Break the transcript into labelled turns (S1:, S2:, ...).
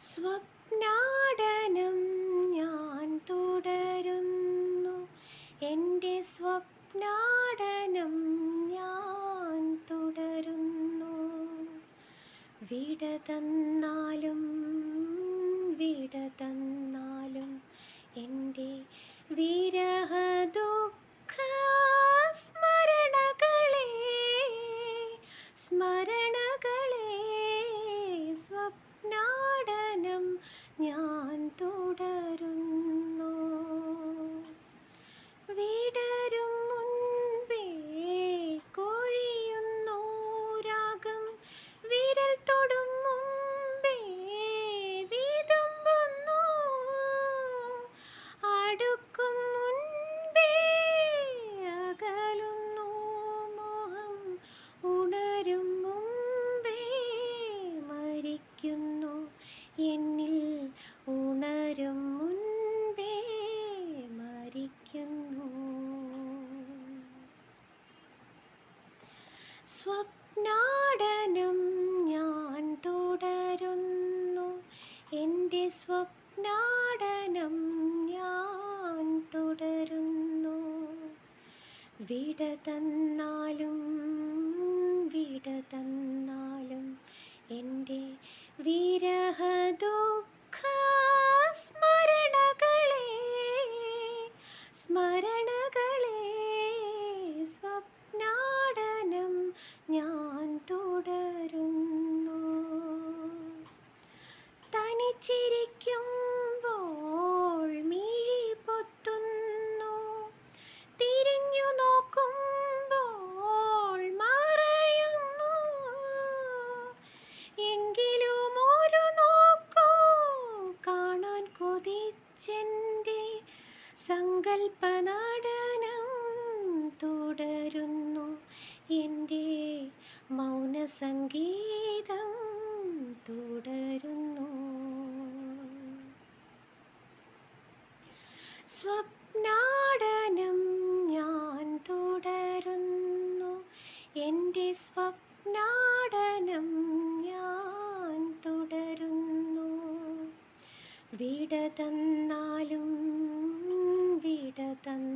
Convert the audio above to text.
S1: സ്വപ്നാടനം ഞാൻ തുടരുന്നു, എൻ്റെ സ്വപ്നാടനം ഞാൻ തുടരുന്നു. വിട തന്നാലും വിട തന്നാലും എൻ്റെ വിരഹദുഃഖ സ്മരണകളെ സ്മരണകളെ സ്വപ്നാടനം ഞാൻ തുടരുന്നു. വിടരും മുൻപേ കൊഴിയുന്നു രാഗം, വിരൽ തൊടും മുമ്പേ വിതുമ്പുന്നു, അടുക്കും മുൻപേ അകലുന്നു മോഹം, ഉണരും മുമ്പേ മരിക്കുന്നു എന്നിൽ, ഉണരും മുൻപേ മരിക്കുന്നു. സ്വപ്നാടനം ഞാൻ തുടരുന്നു, എൻ്റെ സ്വപ്നാടനം ഞാൻ തുടരുന്നു. വിട തന്നാലും വിട തന്നാലും എൻ്റെ വിരഹദുഃഖ സ്മരണകളെ സ്മരണകളെ സ്വപ്നാടനം ഞാൻ തുടരുന്നു. തനിച്ചിരിക്കുമ്പോൾ മിഴി പൊത്തുന്നു, തിരിഞ്ഞു നോക്കുമ്പോൾ മറയുന്നു, എങ്കിലും ഒരു നോക്കൂ കാണാൻ കൊതിച്ചെൻ്റെ സങ്കൽപ്പനടനം തുടരുന്നു, എൻ്റെ മൗനസംഗീതം തുടരുന്നു. സ്വപ്നാടനം ഞാൻ തുടരുന്നു, എൻ്റെ സ്വപ്നാടനം ഞാൻ തുടരുന്നു. വിട തന്നാലും വിട തന്നാലും